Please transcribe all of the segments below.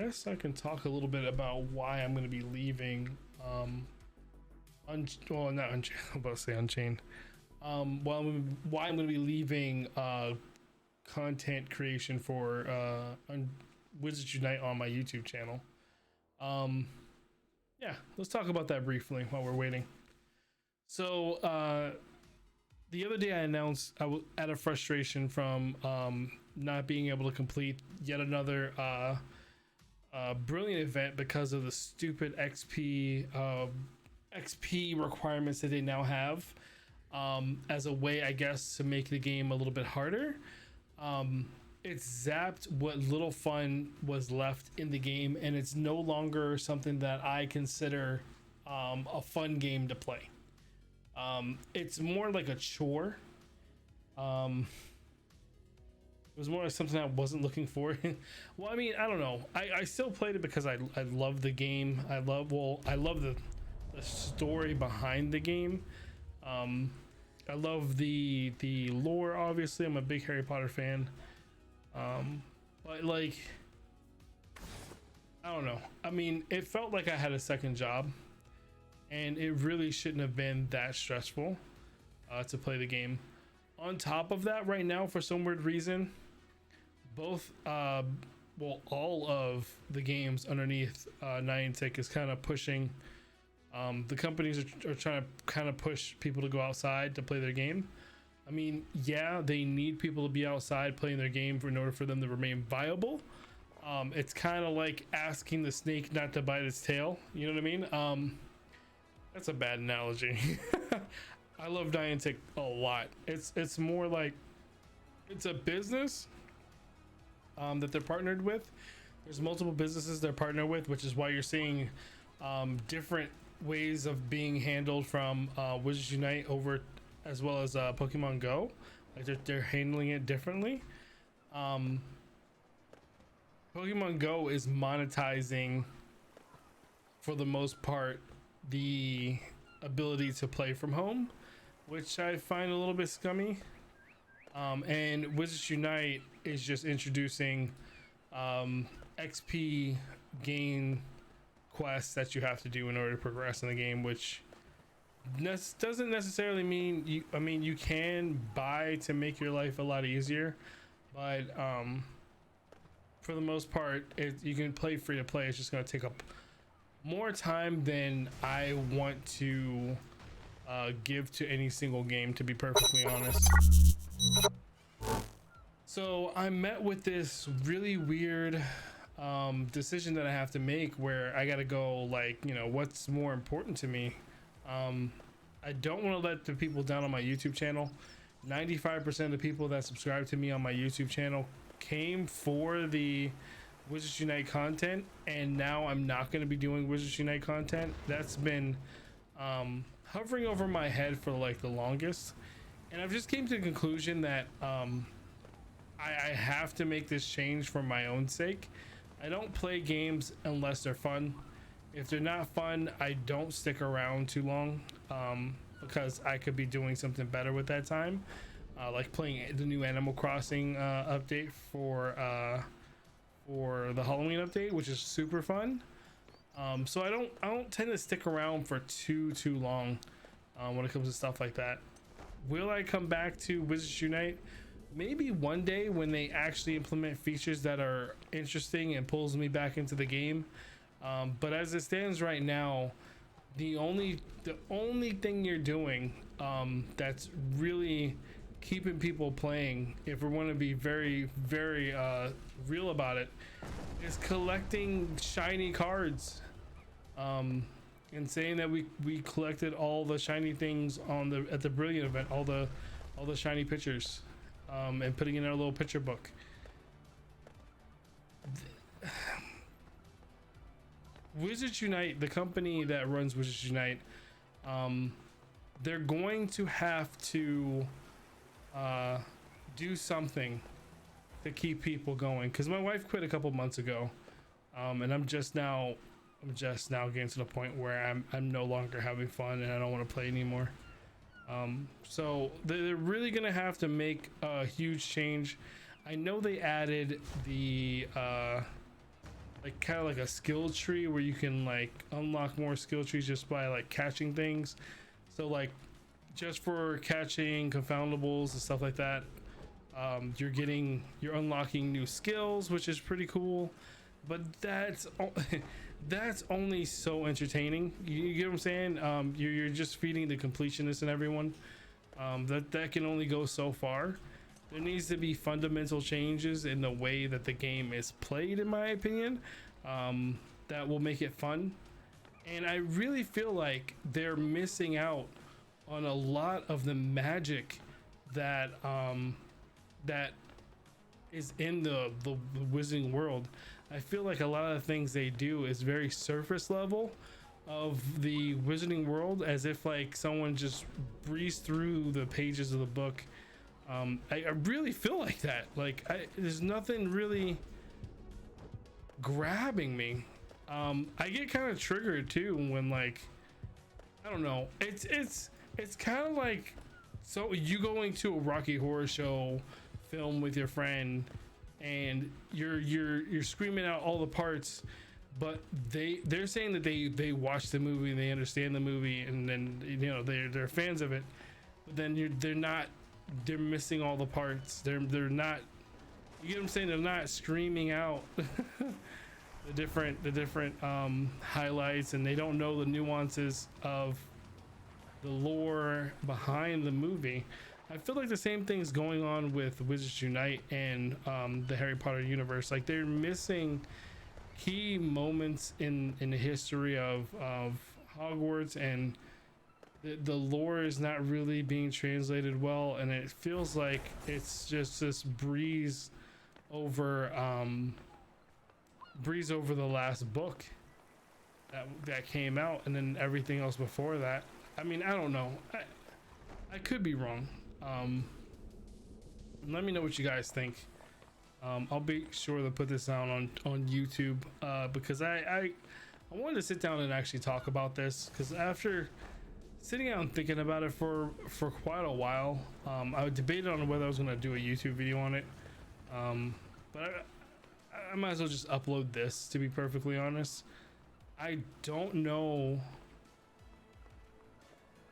guess I can talk a little bit about why I'm going to be leaving. Well, not Unchained. I'm about to say Unchained. Why I'm going to be leaving content creation for Wizards Unite on my YouTube channel. Yeah, let's talk about that briefly while we're waiting. So the other day I announced I was out of frustration from not being able to complete yet another brilliant event because of the stupid XP requirements that they now have, as a way, I guess, to make the game a little bit harder. It's zapped what little fun was left in the game, and it's no longer something that I consider a fun game to play. It's more like a chore. It was more like something I wasn't looking for. Well, I mean, I don't know. I still played it because I love the game. I love the story behind the game. I love the lore. Obviously, I'm a big Harry Potter fan. But like, I don't know. I mean, it felt like I had a second job, and it really shouldn't have been that stressful to play the game. On top of that, right now, for some weird reason, both all of the games underneath Niantic is kind of pushing. The companies are trying to kind of push people to go outside to play their game. I mean, yeah, they need people to be outside playing their game in order for them to remain viable. It's kind of like asking the snake not to bite its tail. You know what I mean? That's a bad analogy. I love Niantic a lot. It's more like it's a business that they're partnered with. There's multiple businesses they're partnered with, which is why you're seeing different ways of being handled from Wizards Unite over, as well as Pokemon Go. Like they're handling it differently. Pokemon Go is monetizing, for the most part, the ability to play from home, which I find a little bit scummy. And Wizards Unite is just introducing XP gain quests that you have to do in order to progress in the game, which doesn't necessarily mean you can buy to make your life a lot easier, but for the most part, you can play free to play. It's just going to take up more time than I want to give to any single game, to be perfectly honest. So I met with this really weird decision that I have to make, where I got to go, like, what's more important to me. I don't want to let the people down on my YouTube channel. 95% of the people that subscribe to me on my YouTube channel came for the Wizards Unite content, and now I'm not going to be doing Wizards Unite content. That's been hovering over my head for like the longest, and I've just came to the conclusion that I have to make this change for my own sake. I don't play games unless they're fun. If they're not fun, I don't stick around too long, because I could be doing something better with that time, like playing the new Animal Crossing update for the Halloween update, which is super fun. So I don't tend to stick around for too long when it comes to stuff like that. Will I come back to Wizards Unite? Maybe one day, when they actually implement features that are interesting and pulls me back into the game. But as it stands right now, the only thing you're doing that's really keeping people playing, if we want to be very real about it, is collecting shiny cards, and saying that we collected all the shiny things at the Brilliant event, all the shiny pictures, and putting in our little picture book. Wizards Unite, the company that runs Wizards Unite, they're going to have to do something to keep people going, because my wife quit a couple months ago, and I'm just now getting to the point where I'm no longer having fun, and I don't want to play anymore. So they're really gonna have to make a huge change. I know they added the like kind of like a skill tree where you can like unlock more skill trees just by like catching things. So like just for catching confoundables and stuff like that, you're unlocking new skills, which is pretty cool. But that's only so entertaining. You get what I'm saying? You're just feeding the completionists and everyone. That can only go so far. There needs to be fundamental changes in the way that the game is played, in my opinion, that will make it fun. And I really feel like they're missing out on a lot of the magic that that is in the Wizarding World. I feel like a lot of the things they do is very surface level of the Wizarding World, as if like someone just breezed through the pages of the book. I really feel like that. Like there's nothing really grabbing me. I get kind of triggered too when like, I don't know. It's kind of like, so you going to a Rocky Horror Show film with your friend and you're screaming out all the parts, but they're saying that they watched the movie and they understand the movie, and then they're fans of it, but then they're missing all the parts. They're not, you get what I'm saying, they're not screaming out the different highlights, and they don't know the nuances of the lore behind the movie. I feel like the same thing's going on with Wizards Unite and the Harry Potter universe. Like they're missing key moments in the history of Hogwarts, and the lore is not really being translated well, and it feels like it's just this breeze over the last book that came out, and then everything else before that. I mean, I don't know. I could be wrong. Let me know what you guys think. I'll be sure to put this down on YouTube, because I wanted to sit down and actually talk about this, because after sitting out and thinking about it for quite a while, I debated on whether I was going to do a YouTube video on it, but I might as well just upload this, to be perfectly honest. I don't know.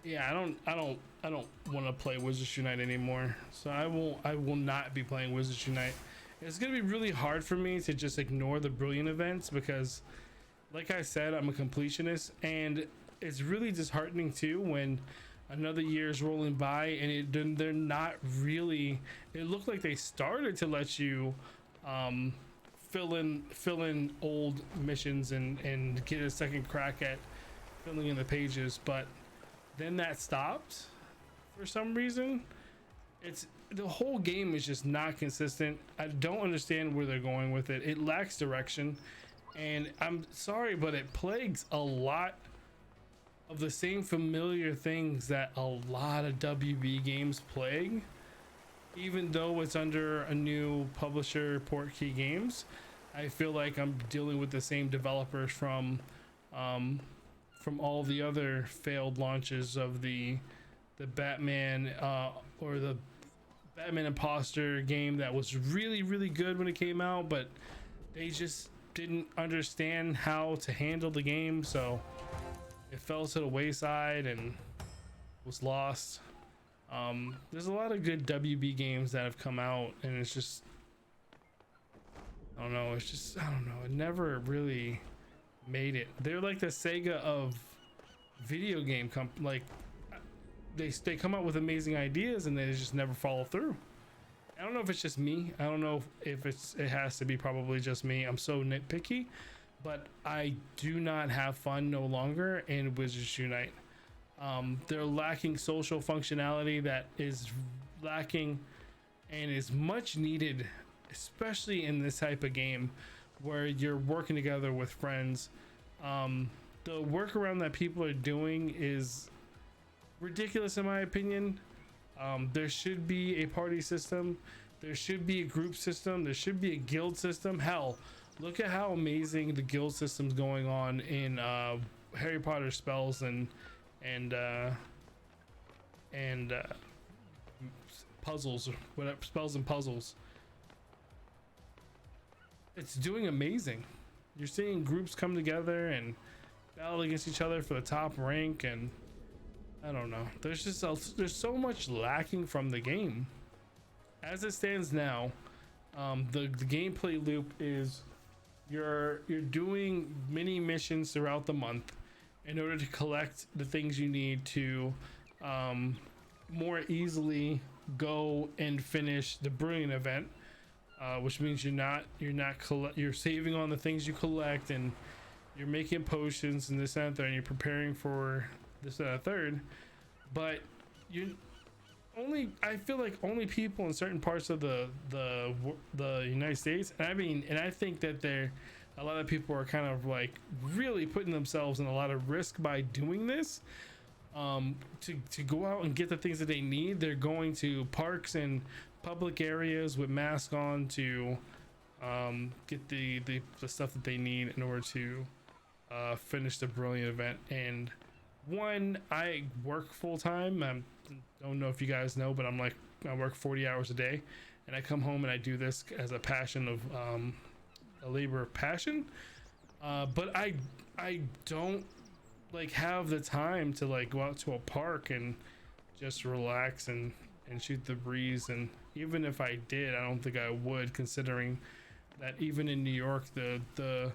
Yeah, I don't want to play Wizards Unite anymore, so I will not be playing Wizards Unite. It's gonna be really hard for me to just ignore the Brilliant events, because like I said, I'm a completionist, and it's really disheartening too when another year is rolling by and they're not really, it looked like they started to let you fill in old missions and get a second crack at filling in the pages, but then that stopped for some reason. The whole game is just not consistent. I don't understand where they're going with it. It lacks direction, and I'm sorry, but it plagues a lot of the same familiar things that a lot of WB games plague, even though it's under a new publisher, Portkey Games. I feel like I'm dealing with the same developers from all the other failed launches of the Batman or the Batman Imposter game that was really, really good when it came out, but they just didn't understand how to handle the game, so it fell to the wayside and was lost. There's a lot of good WB games that have come out, and it's just, I don't know, it never really made it. They're like the Sega of video game like they come up with amazing ideas and they just never follow through. I don't know if it's just me. I don't know if it has to be probably just me. I'm so nitpicky, but I do not have fun no longer in Wizards Unite. They're lacking social functionality that is lacking and is much needed, especially in this type of game where you're working together with friends. The workaround that people are doing is ridiculous in my opinion. There should be a party system, there should be a group system, there should be a guild system. Hell, look at how amazing the guild system's going on in Harry Potter spells and puzzles, whatever, spells and puzzles. It's doing amazing. you're seeing groups come together and battle against each other for the top rank, and I don't know. There's so much lacking from the game as it stands now. The gameplay loop is you're doing mini missions throughout the month in order to collect the things you need to more easily go and finish the Brilliant event, which means you're saving on the things you collect, and you're making potions and this and that, and you're preparing for this and that third. But I feel like only people in certain parts of the United States, and I think that a lot of people are kind of like really putting themselves in a lot of risk by doing this, to go out and get the things that they need. They're going to parks and public areas with masks on to get the stuff that they need in order to finish the Brilliant event. And I work full-time. I don't know if you guys know, but I work 40 hours a day, and I come home and I do this as a passion of a labor of passion, but I don't like have the time to like go out to a park and just relax and shoot the breeze. And even if I did, I don't think I would, considering that even in New York the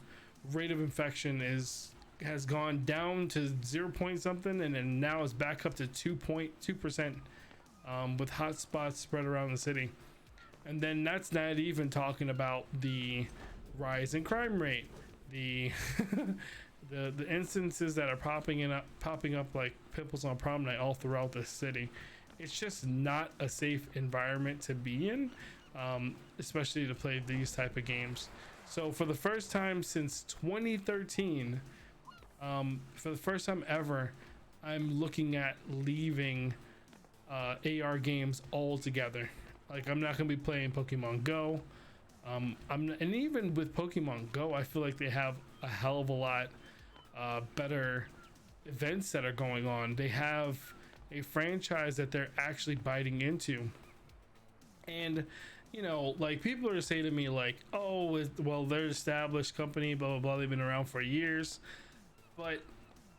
rate of infection has gone down to 0 point something, and then now it's back up to 2.2%, with hot spots spread around the city. And then that's not even talking about the rise in crime rate, the the instances that are popping up like pimples on prom night all throughout the city. It's just not a safe environment to be in, especially to play these type of games. So for the first time since 2013, for the first time ever, I'm looking at leaving AR games altogether. Like, I'm not gonna be playing Pokemon Go. And even with Pokemon Go, I feel like they have a hell of a lot better events that are going on. They have a franchise that they're actually biting into, and like, people are saying to me like, oh, well, they're an established company, blah blah blah, they've been around for years. But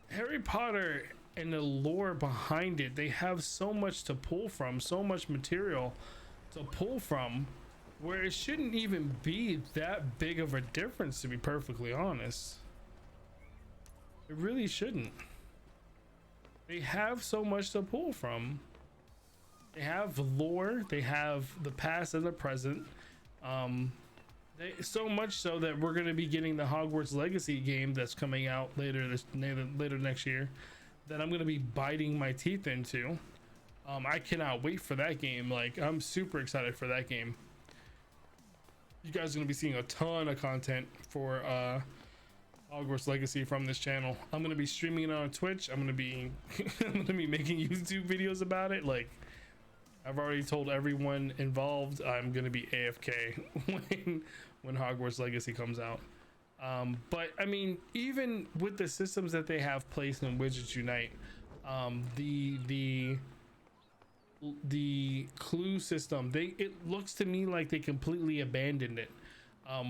Harry Potter and the lore behind it, they have so much to pull from, so much material to pull from, where it shouldn't even be that big of a difference, to be perfectly honest. It really shouldn't. They have so much to pull from. They have lore, they have the past and the present. So much so that we're going to be getting the Hogwarts Legacy game that's coming out later next year, that I'm going to be biting my teeth into. I cannot wait for that game. Like, I'm super excited for that game. You guys are going to be seeing a ton of content for Hogwarts Legacy from this channel. I'm going to be streaming it on Twitch. I'm going to be making YouTube videos about it. Like, I've already told everyone involved I'm going to be AFK when Hogwarts Legacy comes out. But I mean, even with the systems that they have placed in Wizards Unite, the clue system, it looks to me like they completely abandoned it.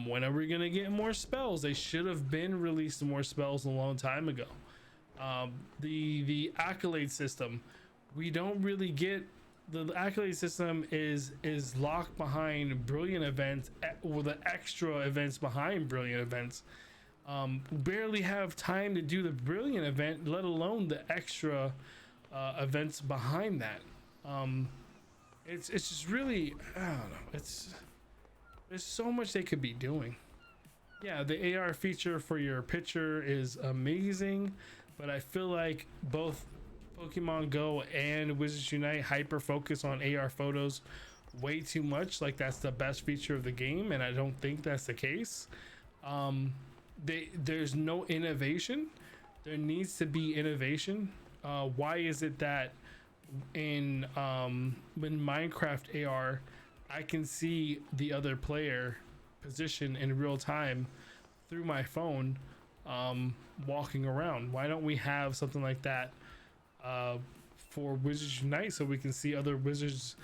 When are we gonna get more spells? They should have been released more spells a long time ago. The accolade system, we don't really get. The accolade system is locked behind Brilliant events, with the extra events behind Brilliant events. Barely have time to do the Brilliant event, let alone the extra events behind that. It's just really, I don't know, there's so much they could be doing. Yeah, the AR feature for your picture is amazing, but I feel like both Pokemon Go and Wizards Unite hyper focus on AR photos way too much, like that's the best feature of the game, and I don't think that's the case. There's no innovation. There needs to be innovation. Why is it that in Minecraft AR, I can see the other player position in real time through my phone, walking around? Why don't we have something like that for Wizards Unite, so we can see other wizards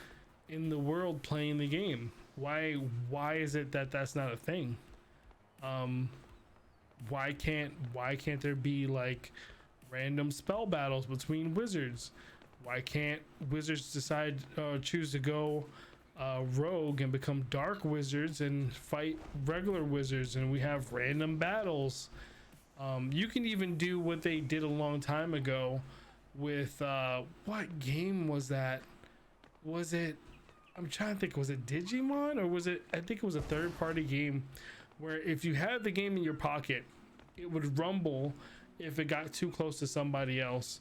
in the world playing the game? Why is it that that's not a thing? why can't there be like random spell battles between wizards? Why can't wizards choose to go rogue and become dark wizards and fight regular wizards, and we have random battles? You can even do what they did a long time ago with what game was that? Was it, I'm trying to think, was it Digimon, or was it, I think it was a third-party game where if you had the game in your pocket, it would rumble if it got too close to somebody else.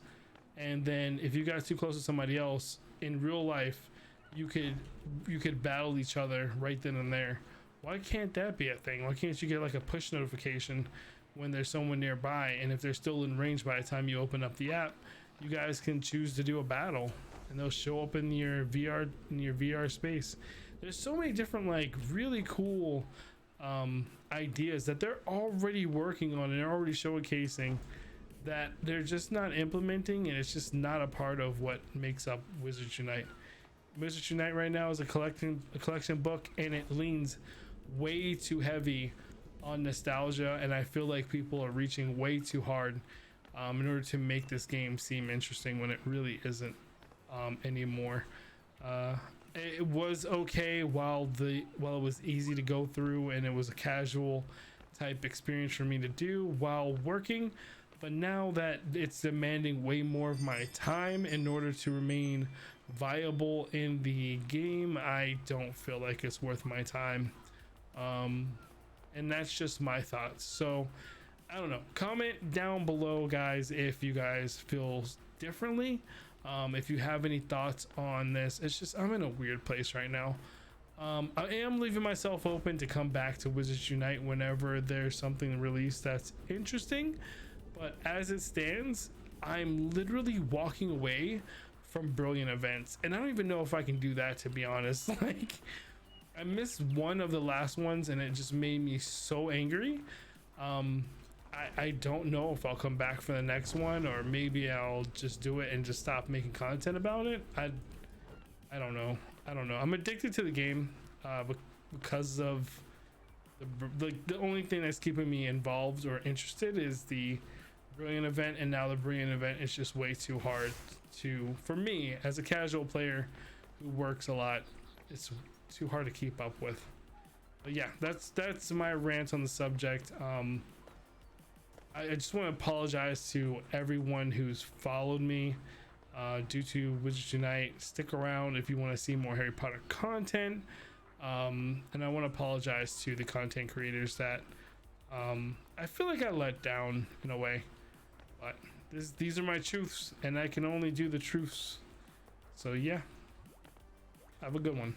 And then if you got too close to somebody else in real life, you could battle each other right then and there. Why can't that be a thing? Why can't you get like a push notification when there's someone nearby, and if they're still in range by the time you open up the app, you guys can choose to do a battle and they'll show up in your VR space. There's so many different like really cool ideas that they're already working on and they're already showcasing that they're just not implementing, and it's just not a part of what makes up Wizards Unite. Wizards Unite right now is a collection book, and it leans way too heavy on nostalgia, and I feel like people are reaching way too hard in order to make this game seem interesting when it really isn't anymore. It was okay while it was easy to go through and it was a casual type experience for me to do while working, but now that it's demanding way more of my time in order to remain viable in the game, I don't feel like it's worth my time. And that's just my thoughts. So I don't know, comment down below guys if you guys feel differently, if you have any thoughts on this. It's just, I'm in a weird place right now. I am leaving myself open to come back to Wizards Unite whenever there's something released that's interesting, but as it stands, I'm literally walking away from brilliant events, and I don't even know if I can do that, to be honest. Like, I missed one of the last ones and it just made me so angry. I don't know if I'll come back for the next one, or maybe I'll just do it and just stop making content about it. I don't know. I'm addicted to the game because of the only thing that's keeping me involved or interested is the brilliant event, and now the brilliant event is just way too hard for me as a casual player who works a lot. It's too hard to keep up with. But yeah, that's my rant on the subject. I just want to apologize to everyone who's followed me due to Wizards Unite. Stick around if you want to see more Harry Potter content, and I want to apologize to the content creators that I feel like I let down in a way, but these are my truths and I can only do the truths. So yeah, have a good one.